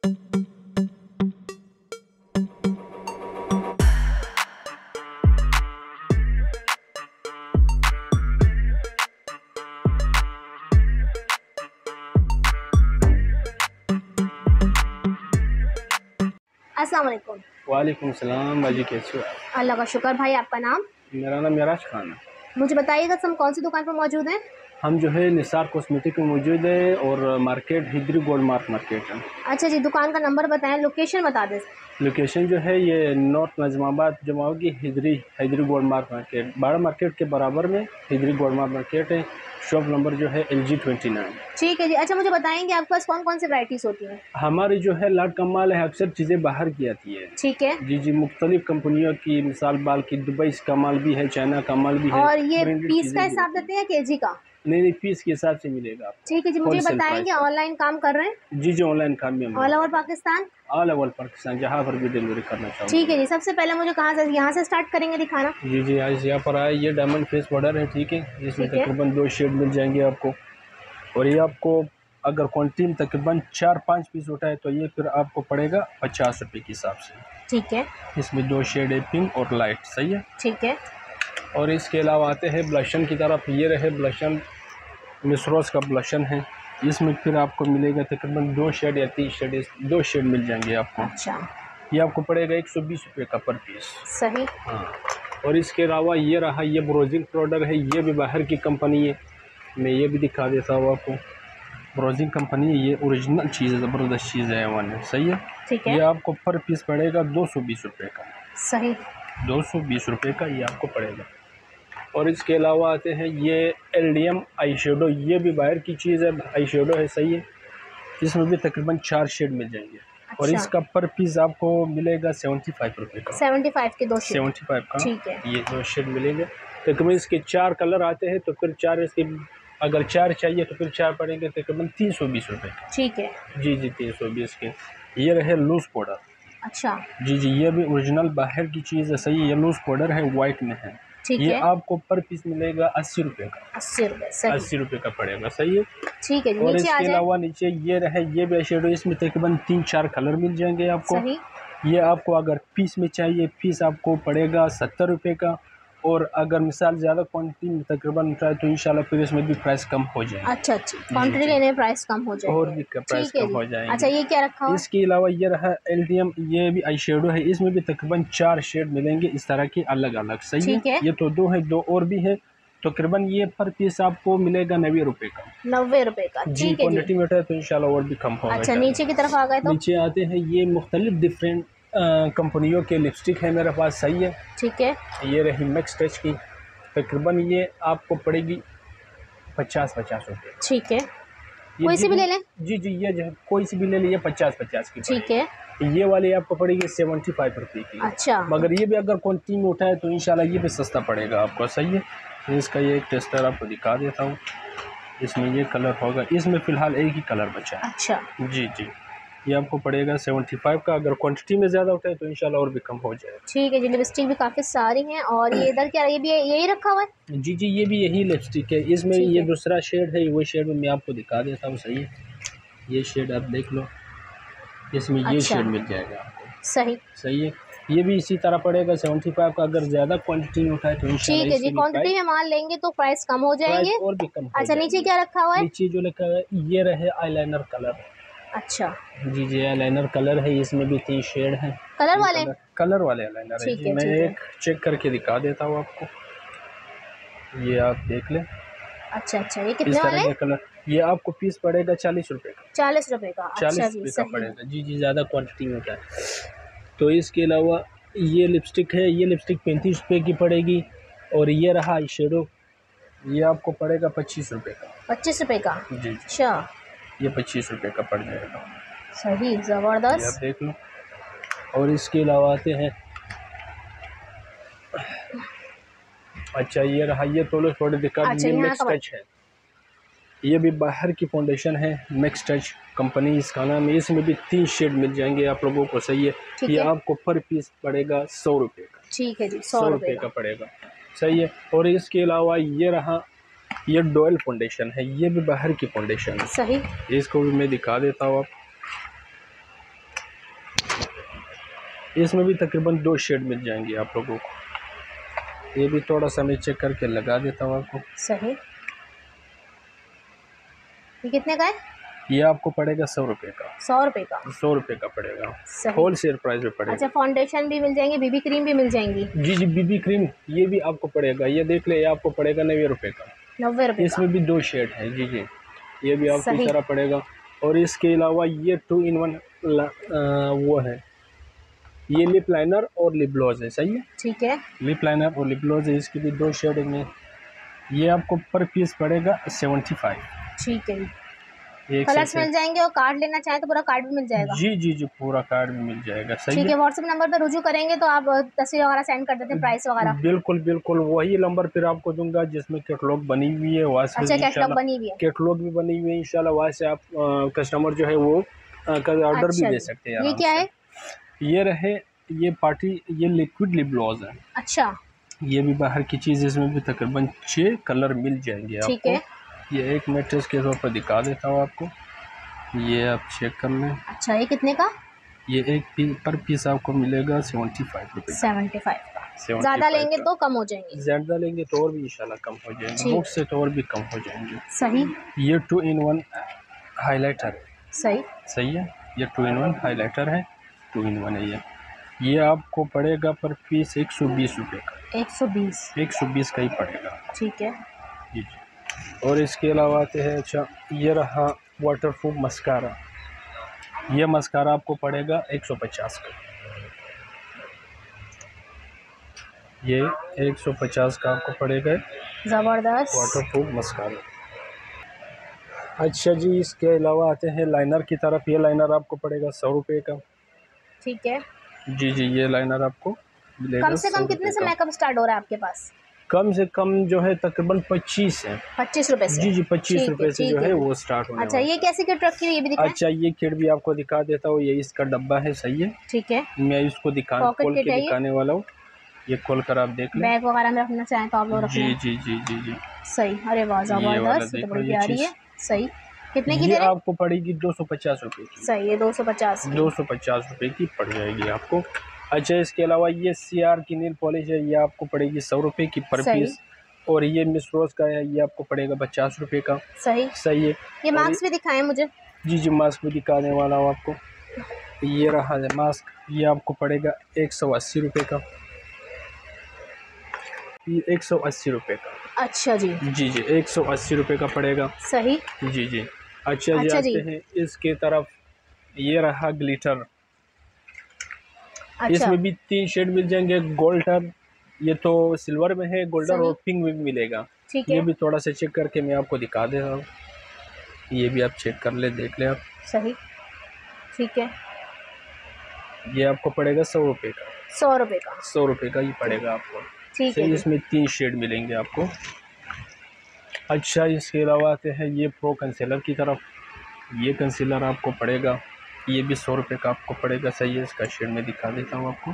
अस्सलाम वालेकुम। वालेकुम सलाम बाजी, कैसे हो? अल्लाह का शुक्र। भाई आपका नाम? मेरा नाम मिराज खान है। मुझे बताइएगा हम कौन सी दुकान पर मौजूद हैं? हम जो है निसार कॉस्मेटिक में मौजूद है और मार्केट हिजरी गोल्ड मार्क मार्केट है। अच्छा जी, दुकान का नंबर बताएं, लोकेशन बता दें। लोकेशन जो है ये नॉर्थ नजमाबाद जमा होगी, हिजरी गोल्ड मार्क मार्केट, बड़ा मार्केट के बराबर में हिजरी गोल्ड मार्क मार्केट है। शॉप नंबर जो है LG29। ठीक है जी। अच्छा मुझे बताएंगे आपके पास कौन कौन सी वैरायटीज़ होती हैं? हमारी जो है लाट कमाल है, अक्सर चीज़ें बाहर की आती है। ठीक है जी जी, मुख्तलिफ कंपनियों की, मिसाल बाल की दुबई का माल भी है, चाइना का माल भी है। और ये ब्रांडेड पीस चीज़ें का भी हिसाब होती देते हैं केजी का? नहीं, पीस के हिसाब से मिलेगा आपको। ठीक है जी। मुझे होलसेल बताएंगे प्राइस ऑनलाइन काम कर रहे हैं? जी जी, ऑनलाइन काम भी हम all over Pakistan? All over Pakistan, जहाँ पर भी डिलीवरी करना चाहूँ। ठीक है जी। सबसे पहले मुझे कहाँ से, यहाँ से स्टार्ट करेंगे दिखाना? जी जी, आज यहाँ पर आए, ये डायमंड फेस बॉर्डर है, ठीक है। इसमें ठीक है। तकरीबन 2 शेड मिल जाएंगे आपको। और ये आपको अगर क्वान्टिटी में तकरीबन 4-5 पीस उठा है तो ये फिर आपको पड़ेगा 50 रुपये के हिसाब से। ठीक है। इसमें 2 शेड है, पिंक और लाइट, सही है। ठीक है। और इसके अलावा आते हैं ब्लशन की तरफ। ये रहे ब्लशन, मिस रोज का ब्लशन है। इसमें फिर आपको मिलेगा तकरीबन 2 शेड या 3 शेड, 2 शेड मिल जाएंगे आपको। अच्छा। ये आपको पड़ेगा 120 रुपये का पर पीस। सही। हाँ। और इसके अलावा ये रहा, ये ब्रोजिंग प्रोडक्ट है, ये भी बाहर की कंपनी है। मैं ये भी दिखा देता हूँ आपको। ब्रोजिंग कंपनी है, ये ओरिजिनल चीज़ है, ज़बरदस्त चीज़ है वन, सही है। ठीक है। ये आपको पर पीस पड़ेगा 220 रुपये का। सही। 220 रुपये का ये आपको पड़ेगा। और इसके अलावा आते हैं ये LDM आई शेडो, ये भी बाहर की चीज़ है, आई शेडो है, सही है। इसमें भी तकरीबन 4 शेड मिल जाएंगे। और अच्छा। इसका पर पीस आपको मिलेगा 75 रुपये का। 75 के 2 शेड? 75 का। ठीक है। ये 2 शेड मिलेंगे। तकरीबन इसके 4 कलर आते हैं, तो फिर 4 इसके, अगर 4 चाहिए तो फिर 4 पड़ेंगे तकरीबन 320 रुपये का। ठीक है। जी जी, 320 के। ये रहे लूज पाउडर। अच्छा। जी जी, ये भी ओरिजिनल बाहर की चीज़ है, सही है। ये लूज पाउडर है, वाइट में है। ठीक ये है। आपको पर पीस मिलेगा 80 रुपये का। 80 रुपये? सही। 80 रुपये का पड़ेगा, सही है। ठीक है जी। और नीचे आ इसके जाए। अलावा नीचे ये रहे, ये भी शेडो, इसमें तकरीबन 3-4 कलर मिल जाएंगे आपको। सही। ये आपको अगर पीस में चाहिए, पीस आपको पड़ेगा 70 रुपये का। और अगर मिसाल ज़्यादा क्वांटिटी में तकरीबन उठाए तो इंशाल्लाह फिर इसमें भी प्राइस कम हो जाएगा। अच्छा अच्छा, क्वांटिटी लेने में प्राइस कम हो जाएगा। और भी प्राइस ठीक है कम हो जी। जाएंगे। अच्छा, ये क्या रखा हुआ? इसके अलावा ये रहा LDM, ये भी आई शेडो है। इसमें भी तकरीबन 4 शेड मिलेंगे इस तरह के अलग अलग, सही है। ठीक है। ये तो 2 है, 2 और भी है। तकरीबन ये पर पीस आपको मिलेगा 90 रुपये का। 90 रुपये का? जी, ठीक है क्वान्टिटी जी। में उठाए तो इंशाल्लाह और भी कम होगा। अच्छा, नीचे की तरफ आ गए तो? नीचे आते हैं, ये मुख्तलिफ डिफरेंट कंपनियों के लिपस्टिक है मेरे पास, सही है। ठीक है। ये रही मैक्स टच की, तकरीबन ये आपको पड़ेगी 50-50 रुपये। ठीक है। ये कोई सी भी ले लें? जी जी, ये जो है कोई सी भी ले लीजिए, 50-50 की ठीक है। पड़ेगी। ये वाली आपको पड़ेगी 75 रुपये की। अच्छा। मगर ये भी अगर क्वान्टिटी में उठाए तो इंशाल्लाह ये भी सस्ता पड़ेगा आपको, सही है। इसका ये एक टेस्टर आपको दिखा देता हूँ। इसमें ये कलर होगा, इसमें फ़िलहाल एक ही कलर बचा है। अच्छा। जी जी, ये आपको पड़ेगा 75 का। अगर क्वांटिटी में ज़्यादा होता है तो इंशाल्लाह और भी कम हो जाएगा। ठीक है जी। लिपस्टिक भी काफ़ी सारी हैं। और ये इधर क्या, ये भी यही रखा हुआ है? जी जी, ये भी यही लिपस्टिक है। इसमें ठीक ये है। दूसरा शेड है, वो शेड मैं आपको दिखा देता हूँ, सही है। ये शेड आप देख लो, इसमें ये अच्छा। शेड मिल जाएगा आपको, सही। सही है। ये भी इसी तरह पड़ेगा 75 का। अगर ज़्यादा क्वांटिटी में उठाए तो इंशाल्लाह ठीक है जी। क्वांटिटी में माल लेंगे तो प्राइस कम हो जाएंगे और भी कम हो अच्छा, नीचे जाएंगे। क्या रखा हुआ है? नीचे जो लिखा है ये रहे आईलाइनर कलर। अच्छा। जी जी, आईलाइनर कलर है। इसमें भी 3 शेड हैं। कलर वाले? कलर वाले आईलाइनर है ठीक जी। है। मैं ठीक है। एक चेक करके दिखा देता हूँ आपको, ये आप देख लें। अच्छा अच्छा, ये इस कितने वाले? तरह के कलर, ये आपको पीस पड़ेगा 40 रुपये का। 40 रुपये का? 40 अच्छा जी। रुपये का सही। पड़ेगा। जी जी, ज़्यादा क्वांटिटी में होता है। तो इसके अलावा ये लिपस्टिक है, ये लिपस्टिक 35 रुपये की पड़ेगी। और ये रहा आई शेडो, ये आपको पड़ेगा 25 रुपये का। 25 रुपये का? जी, अच्छा। ये 25 रुपये का पड़ जाएगा। सही, ये आप ज़बरदस्त। देख लो। और इसके अलावा आते हैं, अच्छा ये रहा, ये थोड़े दिक्कत, अच्छा, ये यहाँ मैक्स का टच है। ये भी बाहर की फाउंडेशन है, मैक्स टच कंपनी इसका नाम है। इसमें भी 3 शेड मिल जाएंगे आप लोगों को, सही है। ये आपको पर पीस पड़ेगा 100 रुपये का। ठीक है जी। 100 रुपये का पड़ेगा, सही है। और इसके अलावा ये रहा, ये डोयल फाउंडेशन है, ये भी बाहर की फाउंडेशन है, सही। इसको भी मैं दिखा देता हूँ आप। इसमें भी तकरीबन 2 शेड मिल जाएंगे आप लोगों को। ये भी थोड़ा सा मैं चेक करके लगा देता हूँ आपको। सही। ये कितने का है? ये आपको पड़ेगा 100 रुपये का। 100 रुपये का? 100 रुपये का पड़ेगा, सही। होल सेल प्राइस में पड़ेगा। अच्छा, फाउंडेशन भी मिल जाएंगे, बीबी क्रीम भी मिल जाएंगी? जी जी, बीबी क्रीम ये भी आपको पड़ेगा, ये देख ले, ये आपको पड़ेगा 90 रुपये का। 90 रुपये? इसमें भी 2 शेड है। जी जी, ये भी आपको इस तरह पड़ेगा। और इसके अलावा ये 2 in 1 वो है, ये लिप लाइनर और लिप ग्लॉस है। सही है, ठीक है। लिप लाइनर और लिप ग्लॉस है, इसकी भी 2 शेड में। ये आपको पर पीस पड़ेगा 75। ठीक है। कलर्स मिल जाएंगे, और कार्ड लेना चाहें तो पूरा कार्ड भी मिल जाएगा? जी जी जी, पूरा कार्ड भी मिल जाएगा। सही ठीक है। व्हाट्सएप नंबर पर रुजू करेंगे तो आप तस्वीर वगैरह सेंड कर देते हैं, प्राइस वगैरह? बिल्कुल बिल्कुल, वही नंबर फिर आपको दूंगा जिसमें कैटलॉग बनी हुई है। वहाँ से अच्छा, कैटलॉग बनी हुई है? कैटलॉग भी बनी हुई है इंशाल्लाह। वहाँ से आप कस्टमर जो है वो ऑर्डर भी दे सकते हैं। ये क्या है? ये रहे, ये पार्टी, ये लिक्विड लिप ग्लॉस है। अच्छा, ये भी बाहर की चीज़, इसमें भी तकरीबन 6 कलर मिल जाएंगे आपको। ठीक है। ये एक मैं टेस्ट के तौर पर दिखा देता हूँ आपको, ये आप चेक कर लें। अच्छा, ये कितने का? ये एक पर पीस आपको मिलेगा 75 रुपये। 75 का? ज़्यादा लेंगे तो कम हो जाएंगे? ज़्यादा लेंगे तो और भी इंशाल्लाह कम हो जाएंगे, बुक्स से तो और भी कम हो जाएंगे। सही। ये 2 in 1 हाइलाइटर। सही। सही है, ये 2 in 1 हाइलाइटर है, 2 in 1 है ये आपको पड़ेगा पर पीस 120 रुपये का। 120 का ही पड़ेगा। ठीक है जी जी। और इसके अलावा आते हैं, अच्छा ये रहा वाटरप्रूफ मस्कारा। ये मस्कारा आपको पड़ेगा 150 का। ये 150 का आपको पड़ेगा, ज़बरदस्त वाटरप्रूफ मस्कारा। अच्छा जी, इसके अलावा आते हैं लाइनर की तरफ। ये लाइनर आपको पड़ेगा 100 रुपये का। ठीक है जी जी, ये लाइनर आपको मिलेगा। कम से कम कितने से मेकअप स्टार्ट हो रहा है आपके पास? कम से कम जो है तकरीबन 25 है। 25 रुपए से? जी जी, 25 रुपए से जो है वो स्टार्ट होने। अच्छा, ये कैसी किट रखी हुई है, ये भी दिखाएं। अच्छा, ये किट भी आपको दिखा देता हूँ। ये इसका डब्बा है। सही है, ठीक है। मैं इसको खोल के दिखाने वाला हूँ। ये खोल कर आप देख लें। बैग वगैरह में रखना चाहें तो आप लोग रखें। जी जी जी जी जी, सही। अरे वाह, जबरदस्त, तो बड़ी प्यारी है। सही। कितने की? ये आपको पड़ेगी 250 रुपये की। सही है, 250 रुपये की पड़ जाएगी आपको। अच्छा, इसके अलावा ये CR की नील पॉलिश है, ये आपको पड़ेगी 100 रुपये की पर पीस। और ये मिस रोज का है, ये आपको पड़ेगा 50 रुपये का। सही सही है। ये मास्क भी दिखाएं मुझे। जी जी, मास्क भी दिखाने वाला हूँ आपको। ये रहा है मास्क, ये आपको पड़ेगा 180 रुपये का। ये 180 रुपये का। अच्छा जी जी जी, 180 रुपये का पड़ेगा। सही जी जी। अच्छा जी, आते हैं इसके तरफ। ये रहा ग्लिटर। अच्छा। इसमें भी 3 शेड मिल जाएंगे। गोल्डन, ये तो सिल्वर में है, गोल्डन और पिंक में भी मिलेगा। ये भी थोड़ा सा चेक करके मैं आपको दिखा दे रहा हूँ। ये भी आप चेक कर ले, देख ले आप। सही, ठीक है। ये आपको पड़ेगा 100 रुपये का। 100 रुपये का? 100 रुपये का ही पड़ेगा आपको। ठीक है। इसमें 3 शेड मिलेंगे आपको। अच्छा, इसके अलावा आते हैं ये प्रो कंसीलर की तरफ। ये कंसीलर आपको पड़ेगा, ये भी 100 रुपये का आपको पड़ेगा। सही है, इसका शेड में दिखा देता हूँ आपको।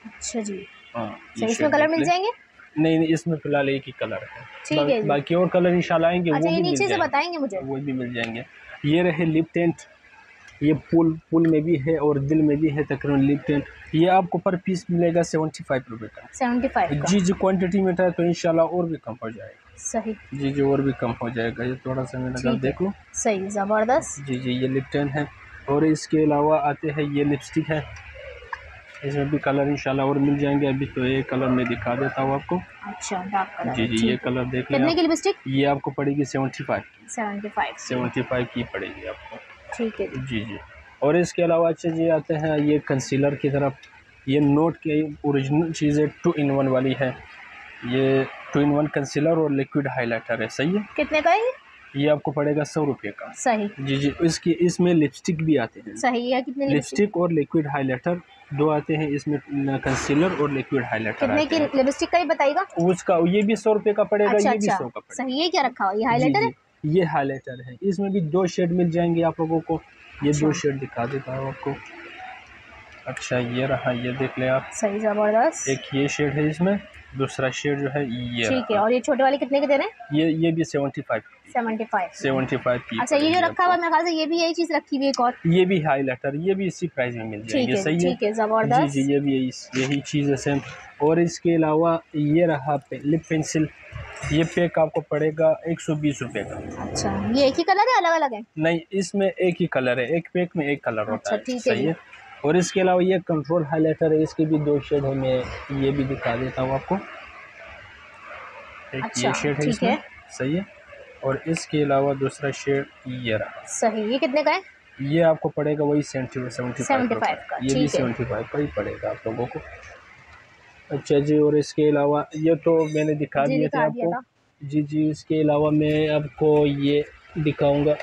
अच्छा जी, हाँ। इसमें कलर मिल जाएंगे? नहीं नहीं, इसमें फिलहाल एक ही कलर है। ठीक है, बाकी और कलर इंशाल्लाह आएंगे। अच्छा, वो भी नीचे से बताएंगे मुझे, वो भी मिल जाएंगे। ये रहे लिप टेंट। ये पुल में भी है और दिल में भी है तकरीबन लिप टेंट। ये आपको पर पीस मिलेगा 75 रुपये का। 75 का? जी जी, क्वांटिटी में था तो इंशाल्लाह और भी कम हो जाएगा। सही जी जी, और भी कम हो जाएगा। ये थोड़ा सा मैं लगा, देख लो। सही, ज़बरदस्त। जी जी, ये लिप टेंट है। और इसके अलावा आते हैं ये लिपस्टिक है। इसमें भी कलर इंशाल्लाह और मिल जाएंगे। अभी तो ये कलर मैं दिखा देता हूँ आपको। अच्छा, डार्क कलर। जी जी, ये कलर देख लें। कितने की लिपस्टिक? ये आपको पड़ेगी 75 की पड़ेगी आपको। ठीक है जी जी। और इसके अलावा अच्छा जी, आते हैं ये कंसीलर की तरफ। ये नोट की ओरिजिनल चीज़ें 2 in 1 वाली है। ये 2 in 1 कंसीलर और लिक्विड हाइलाइटर है। सही है। कितने का है ये? आपको पड़ेगा 100 रुपये का। सही जी जी। इसमें लिपस्टिक भी आते हैं। सही है। कितने? लिपस्टिक और लिक्विड हाइलाइटर 2 आते हैं इसमें। कंसीलर और लिक्विड हाइलाइटर। कितने की लिपस्टिक का ही बताइएगा? उसका ये भी 100 रुपये का पड़ेगा। अच्छा, ये भी 100 का पड़ेगा। सही। ये क्या रखा हुआ? ये हाइलाइटर है? ये हाइलाइटर है। इसमें भी 2 शेड मिल जाएंगे आप लोगों को। ये 2 शेड दिखा देता हूँ आपको। अच्छा ये रहा, ये देख ले आप। सही, जबरदस्त। एक ये शेड है, इसमें दूसरा शेड जो है ये ठीक है। और ये छोटे वाले कितने के दे रहे हैं? ये भी 75 की। अच्छा, ये जो रखा हुआ है मेरे ख्याल से ये भी यही चीज रखी हुई है एक और। ये भी हाईलाइटर, ये भी इसी प्राइस में मिल जाएंगे। सही है, ठीक है, जबरदस्त। जी, ये भी यही चीज़ है सेम। और इसके अलावा ये रहा लिप पेंसिल, ये पैक आपको पड़ेगा 120 रुपये का। अच्छा, ये एक ही कलर है, अलग अलग है? नहीं, इसमें एक ही कलर है, एक पैक में एक कलर होता है। ठीक है। सही है। और इसके अलावा ये कंट्रोल हाईलाइटर है, इसके भी 2 शेड है, मैं ये भी दिखा देता हूँ आपको। एक ये शेड है इसमें। सही है। और इसके अलावा दूसरा शेड ये रहा। सही, ये कितने का है? ये आपको पड़ेगा वही 75 का। ये भी 75 का ही पड़ेगा आप लोगों को। अच्छा जी, और इसके अलावा ये तो मैंने दिखा दिए थे आपको। जी, इसके अलावा मैं आपको ये दिखाऊंगा।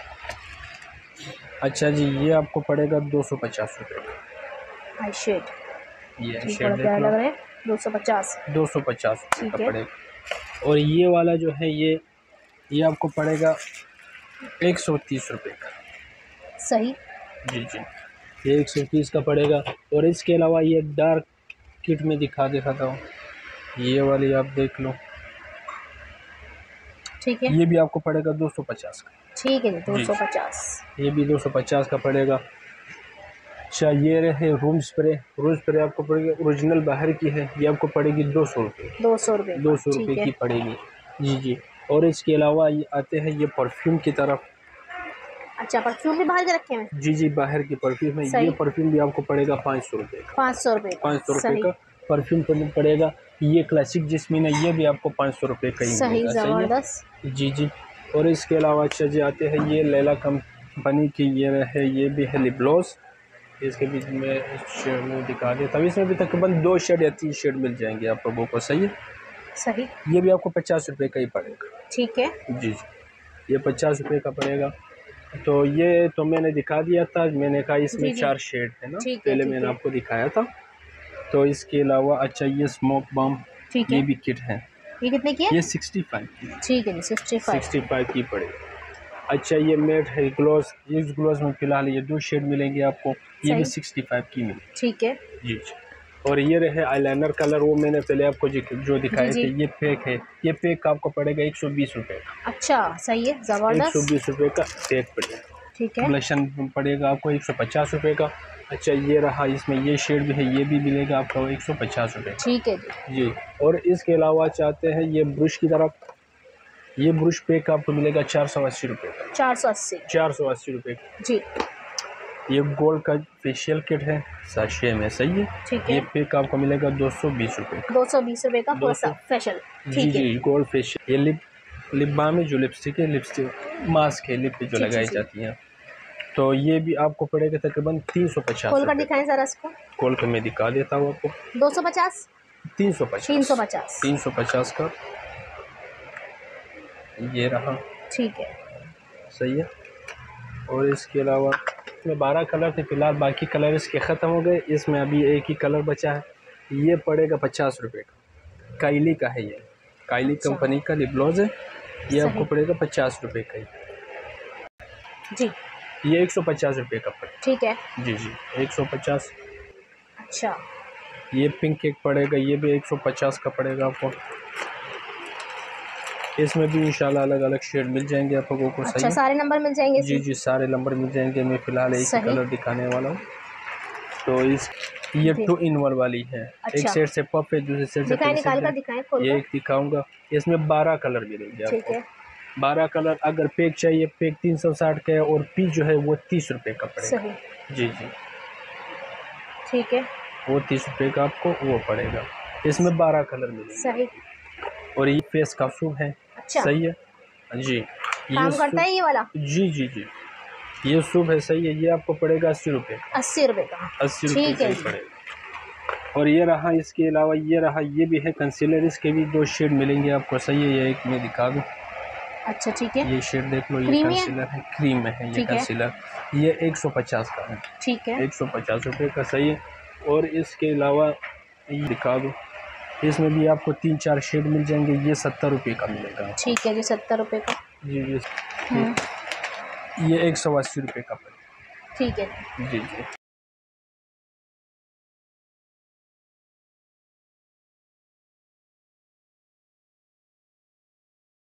अच्छा जी, ये आपको पड़ेगा 250 रुपये का। शेड, ये शेड देख लो, 250 का पड़ेगा। और ये वाला जो है ये आपको पड़ेगा 130 रुपये का। सही, जी, ये 130 का पड़ेगा। और इसके अलावा ये डार्क किट में दिखा देता हूँ, ये वाली आप देख लो। ठीक है। ये भी आपको पड़ेगा 250 का। ठीक है, 250। ये भी 250 का पड़ेगा। अच्छा, ये रहे रूम स्प्रे आपको पड़ेगी, ओरिजिनल बाहर की है, ये आपको पड़ेगी 200 रुपये। 200 रुपये की पड़ेगी। जी। और इसके अलावा ये आते हैं ये परफ्यूम की तरफ। अच्छा, परफ्यूम भी बाहर के रखे हैं? जी, बाहर की परफ्यूम है। ये परफ्यूम भी आपको पड़ेगा 500 रुपये का। 500 रुपये का परफ्यूम पड़ेगा। ये क्लासिक जिस्मीन है, ये भी आपको 500 रुपये का ही मिलेगा। जबरदस्त। जी। और इसके अलावा अच्छा जी आते हैं ये लैला कंपनी की, ये भी है लिप ग्लॉस। इसके बीच में शेड में दिखा देता हूँ। इसमें भी तकरीबन 2 शेड या 3 शेड मिल जाएंगे आप लोगों को। सही है। ये भी आपको 50 रुपये का ही पड़ेगा। ठीक है। जी, ये 50 रुपये का पड़ेगा। तो ये तो मैंने दिखा दिया था, मैंने कहा इसमें 4 शेड है ना, पहले मैंने आपको दिखाया था। तो इसके अलावा अच्छा ये स्मोक बम, ये भी किट है। ये कितने की है? ये 65 की। ठीक है, 65 की पड़ेगी। अच्छा, ये मेट है ग्लोस, इस ग्लोस में फिलहाल ये 2 शेड मिलेंगे आपको, ये भी 65 की मिलेगी। ठीक है जी। और ये रहे आईलाइनर कलर, वो मैंने पहले आपको जो दिखाए थे, ये पैक है। ये पैक आपको पड़ेगा 120 रुपये का। अच्छा, सही है, जबरदस्त। 120 रुपये का पैक पड़ेगा। ठीक है। ब्लशन पड़ेगा आपको 150 रुपये का। अच्छा, ये रहा, इसमें ये शेड भी है, ये भी मिलेगा आपको 150 रुपये। ठीक है जी। और इसके अलावा चाहते हैं ये ब्रश की तरफ, ये ब्रश पैक आपको मिलेगा 480 रुपये का। 480 रुपये जी। ये गोल्ड का फेशियल किट है, साशे में। सही है। ठीक है। ये पैक आपको मिलेगा 220 रुपये का। 220 रुपये का फेशियल। जी, गोल्ड फेशियल। ये लिप बाम में जो लिपस्टिक है, लिपस्टिक मास्क है, लिप पे जो लगाई जाती है, तो ये भी आपको पड़ेगा तकरीबन 350। खोल कर दिखाएं जरा इसको। खोल कर मैं दिखा देता हूँ आपको। 250 350 का ये रहा। ठीक है। सही है। और इसके अलावा इसमें 12 कलर थे फिलहाल, बाकी कलर इसके ख़त्म हो गए। इसमें अभी एक ही कलर बचा है, ये पड़ेगा 50 रुपये का। काइली का है, ये काइली कंपनी का लिप ग्लॉस है, ये आपको पड़ेगा 50 रुपये का ही। जी। ये 150 रुपये का पड़ेगा। ठीक है। जी, 150। अच्छा, ये पिंक केक पड़ेगा, ये भी 150 का पड़ेगा आपको। इसमें भी इंशाल्लाह अलग अलग शेड मिल जाएंगे आप लोगों को। अच्छा, सही, सारे नंबर मिल जाएंगे? जी, सारे नंबर मिल जाएंगे। मैं फिलहाल एक कलर दिखाने वाला हूँ। तो ये 2 in 1 वाली है। अच्छा। एक सेट से पफ है, दूसरे सेट से निकाल कर दिखाएं, खोल ये एक दिखाऊंगा। इसमें 12 कलर मिलेंगे आपको। ठीक है। 12 कलर। अगर पैक चाहिए, पैक 360 का है, और पीस जो है वो 30 रुपये का पड़ेगा। सही। जी। ठीक है। वो 30 रुपये का आपको वो पड़ेगा। इसमें 12 कलर मिलेंगे। सही। और ये फेस का सूप है। अच्छा। सही है जी। काम करता है ये वाला? जी, ये सूप है। सही है। ये आपको पड़ेगा 80 रुपये। 80 रुपये का। 80 रुपये का ही पड़ेगा। और ये रहा, इसके अलावा ये रहा, ये भी है कंसीलर। इसके भी 2 शेड मिलेंगे आपको। सही है। ये एक मैं दिखा दूँ। अच्छा, ठीक है। ये शेड देख लो, ये कंसीलर है, क्रीम में है ये कंसीलर। ये 150 का है। ठीक है। 150 रुपये का। सही है। और इसके अलावा ये दिखा दूँ, इसमें भी आपको 3-4 शेड मिल जाएंगे। ये 70 रुपये का मिलेगा। ठीक है जी, 70 रुपये का। जी, ये 180 रुपये का पड़ेगा। ठीक है। जी।